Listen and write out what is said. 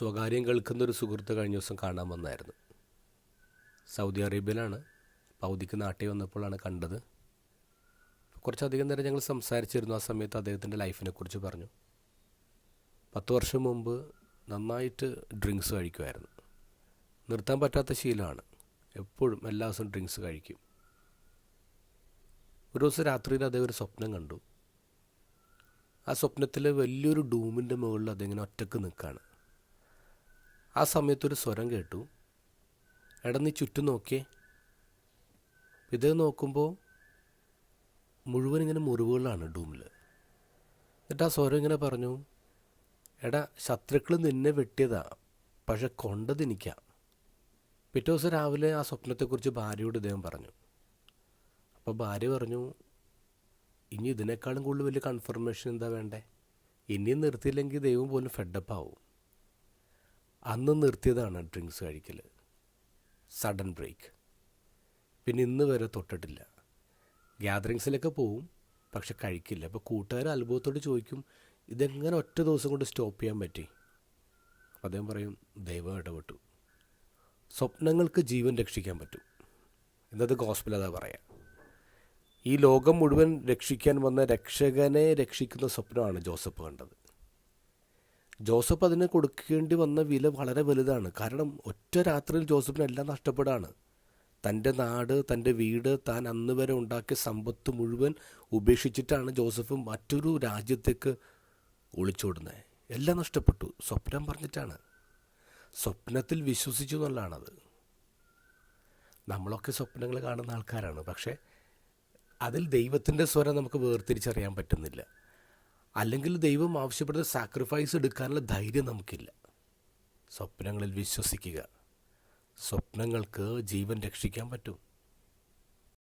സ്വകാര്യം കേൾക്കുന്നൊരു സുഹൃത്ത് കഴിഞ്ഞ ദിവസം കാണാൻ വന്നായിരുന്നു. സൗദി അറേബ്യയിലാണ്. പൗതിക്ക് നാട്ടിൽ വന്നപ്പോഴാണ് കണ്ടത്. കുറച്ചധികം നേരം ഞങ്ങൾ സംസാരിച്ചിരുന്നു. ആ സമയത്ത് അദ്ദേഹത്തിൻ്റെ ലൈഫിനെക്കുറിച്ച് പറഞ്ഞു. 10 വർഷം മുമ്പ് നന്നായിട്ട് ഡ്രിങ്ക്സ് കഴിക്കുമായിരുന്നു. നിർത്താൻ പറ്റാത്ത ശീലമാണ്. എപ്പോഴും എല്ലാ ദിവസവും ഡ്രിങ്ക്സ് കഴിക്കും. ഒരു ദിവസം രാത്രിയിൽ അദ്ദേഹം ഒരു സ്വപ്നം കണ്ടു. ആ സ്വപ്നത്തിൽ വലിയൊരു ഡൂമിൻ്റെ മുകളിൽ അതിങ്ങനെ ഒറ്റക്ക് നിൽക്കുകയാണ്. ആ സമയത്തൊരു സ്വരം കേട്ടു, എടാ നീ ചുറ്റും നോക്കിയേ. ഇത് നോക്കുമ്പോൾ മുഴുവൻ ഇങ്ങനെ മുറിവുകളാണ് ഡൂമിൽ. എന്നിട്ട് ആ സ്വരം ഇങ്ങനെ പറഞ്ഞു, എടാ ശത്രുക്കൾ നിന്നെ വെട്ടിയതാ, പക്ഷെ കൊണ്ടത് എനിക്കാ. പിറ്റേ ദിവസം രാവിലെ ആ സ്വപ്നത്തെക്കുറിച്ച് ഭാര്യയോട് ഇദ്ദേഹം പറഞ്ഞു. അപ്പോൾ ഭാര്യ പറഞ്ഞു, ഇനി ഇതിനേക്കാളും കൂടുതൽ വലിയ കൺഫർമേഷൻ എന്താ വേണ്ടേ? ഇനിയും നിർത്തിയില്ലെങ്കിൽ ദൈവം പോലും ഫെഡപ്പ് ആവും. അന്ന് നിർത്തിയതാണ് ഡ്രിങ്ക്സ് കഴിക്കൽ, സഡൻ ബ്രേക്ക്. പിന്നെ ഇന്ന് വരെ തൊട്ടിട്ടില്ല. ഗ്യാതറിങ്സിലൊക്കെ പോവും, പക്ഷെ കഴിക്കില്ല. അപ്പോൾ കൂട്ടുകാർ അത്ഭുതത്തോട് ചോദിക്കും, ഇതെങ്ങനെ ഒറ്റ ദിവസം കൊണ്ട് സ്റ്റോപ്പ് ചെയ്യാൻ പറ്റി? അപ്പോൾ അദ്ദേഹം പറയും, ദൈവം ഇടപെട്ടു. സ്വപ്നങ്ങൾക്ക് ജീവൻ രക്ഷിക്കാൻ പറ്റും. ഇന്നത്തെ ഗോസ്പൽ അതാ പറയാം. ഈ ലോകം മുഴുവൻ രക്ഷിക്കാൻ വന്ന രക്ഷകനെ രക്ഷിക്കുന്ന സ്വപ്നമാണ് ജോസഫ് കണ്ടത്. ജോസഫ് അതിന് കൊടുക്കേണ്ടി വന്ന വില വളരെ വലുതാണ്. കാരണം ഒറ്റ രാത്രിയിൽ ജോസഫിന് എല്ലാം നഷ്ടപ്പെടാണ്. തൻ്റെ നാട്, തൻ്റെ വീട്, താൻ അന്ന് വരെ ഉണ്ടാക്കിയ സമ്പത്ത് മുഴുവൻ ഉപേക്ഷിച്ചിട്ടാണ് ജോസഫ് മറ്റൊരു രാജ്യത്തേക്ക് ഒളിച്ചോടുന്നത്. എല്ലാം നഷ്ടപ്പെട്ടു. സ്വപ്നം പറഞ്ഞിട്ടാണ്. സ്വപ്നത്തിൽ വിശ്വസിച്ചു എന്നുള്ളതാണത്. നമ്മളൊക്കെ സ്വപ്നങ്ങൾ കാണുന്ന ആൾക്കാരാണ്. പക്ഷേ അതിൽ ദൈവത്തിൻ്റെ സ്വരം നമുക്ക് വേർതിരിച്ചറിയാൻ പറ്റുന്നില്ല. അല്ലെങ്കിൽ ദൈവം ആവശ്യപ്പെടുന്ന സാക്രിഫൈസ് എടുക്കാനുള്ള ധൈര്യം നമുക്കില്ല. സ്വപ്നങ്ങളിൽ വിശ്വസിക്കുക. സ്വപ്നങ്ങൾക്ക് ജീവൻ രക്ഷിക്കാൻ പറ്റും.